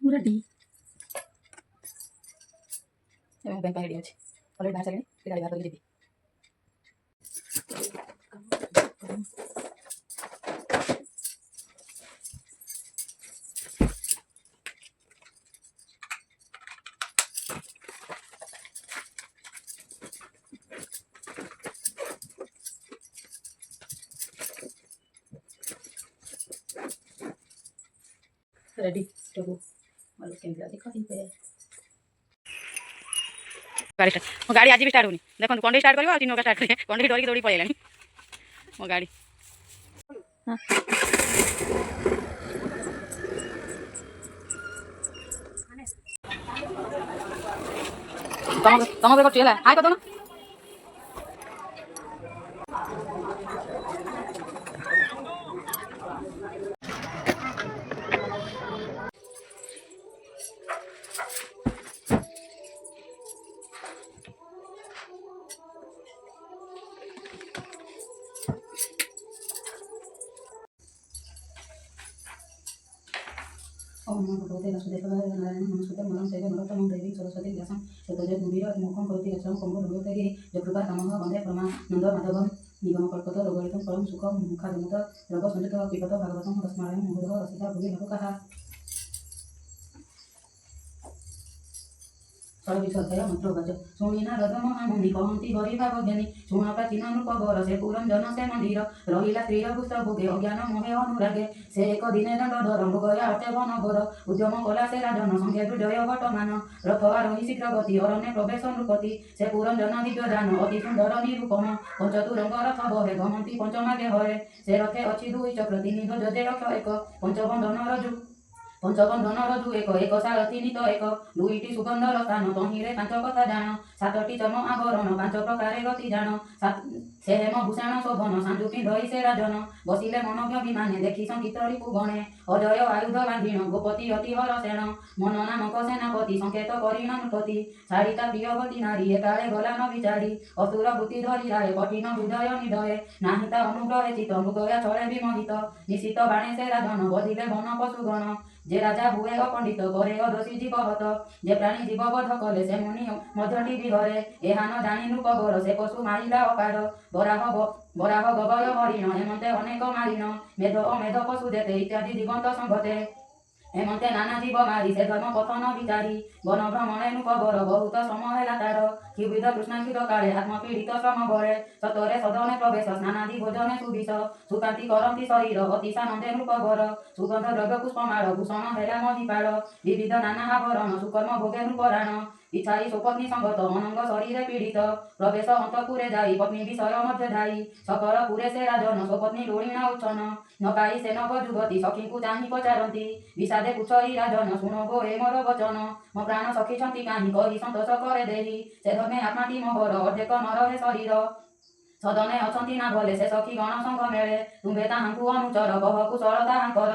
Ready bank ready अच्छे already बाहर सारे गाड़ी बाहर करके रेडी तो वालों के लिए दिखा दी पे गाड़ी स्टार्ट मो गाड़ी आज भी स्टार्ट होनी देखो कंडे स्टार्ट करियो आ तीन का स्टार्ट करिए कंडे डोरी दौड़ी पळेलानी मो गाड़ी हां तम बेको चला हाय कर दो ना ओम नमो भगवते वासुदेवाय नारायण नमस्कृतं नरं चैव नरोत्तमं देवीं सरस्वतीं व्यासं ततो जयमुदीरयमुखं करोति यच्चं कम्बो भगवते जकृपा कामः वन्दे परमानन्द माधवं निगमकल्पतो रोगलितं परं सुखं मुखादमुत रोगसञ्चितो पिबतो भागवतं तस्मात् मुहुरः रसिका भुवि लोकः सर्वविषय मंत्रोवाच शुणिना रदमहामुनि कहन्ति हरिभाव ज्ञानी शुण प्राचीन नृपवर से पुरंजन से मंदिर रहिला स्त्रीर पुष्ट भोगे अज्ञान मोहे अनुरागे से एक दिने दंडधर भोगया अत्यवन घोर उद्यम कला से राजन संख्या दुर्जय वर्तमान रथ आरोही शीघ्र गति अरण्य प्रवेश नृपति से पुरंजन दिव्य दान अति सुंदर निरूपम पंचतुरंग रथ बहे गमंती पंचमागे हरे से रथे अच्छी दुई चक्र तीन ध्वज जे रक्ष एक पंचबंधन रजु पंचबंधन रजु एक एक सारथी नित एक दुईटी सुगंधर स्थान तहिरे पांच कथा जान सातटी चम आवरण पांच प्रकारे गति जान से हेम भूषण शोभन सांजु पिंधई से राजन बसिले मनोज्ञ विमाने देखी संकित रिपु गणे अजय आयुध बांधिण गोपति अति हरसेण मन नामक सेनापति संकेत करिण नृपति सारिता प्रियवती नारी एकाले गला न विचारी असुर बुद्धि धरि राय कठिन हृदय निधये नाहिता अनुग्रहे चित मृगया छळे विमोहित निशित बाणे से राजन बधिले वन पशुगण जे राजा हुए अपंडित करे अदोषी जीव हत जे प्राणी जीव बध कले से मुनि मध्यटी विहरे एहा न जानी नृपवर से पशु मारिला अपार बराह गवय हरिण हेमंते अनेक मारिण मेध अमेध पशु जेते इत्यादि जीवंत संगते हेमंते नाना जीव मारी से धर्म कथन विचारी वन भ्रमणे नृपवर बहुत समय हेला तार क्षुभिद कृष्णाक्षित काले आत्मपीड़ित श्रम बळे सतरे सदने प्रवेश स्नानादि भोजने सुविश सुकांति करंति शरीर अति सानंदे नृपवर सुगंध द्रव्य पुष्पमाळ भूषण हेला महिपाळ विविध नाना आवरण सुकर्म भोगे नृपराण इच्छाई स्वपत्नी संगत अनंग शरीरे पीड़ित प्रवेश अंतपुरे जाई पत्नी विषय मध्य धाई सकल पुरे से राजन स्वपत्नी लोणीना उच्छन न पाई से नव जुगति सखी को चाही पचारती विषादे पुछई राजन शुण गो ए मोर वचन मो प्राण सखी छंती काहि कहि संतोष करे देहि से धर्मे आत्माटी मोहर अर्धेक नर हे शरीर सदने अछंती ना भले से सखी गण संघ मेले तुम्बे ताहांकु अनुचर कह कुशल ताहांकर।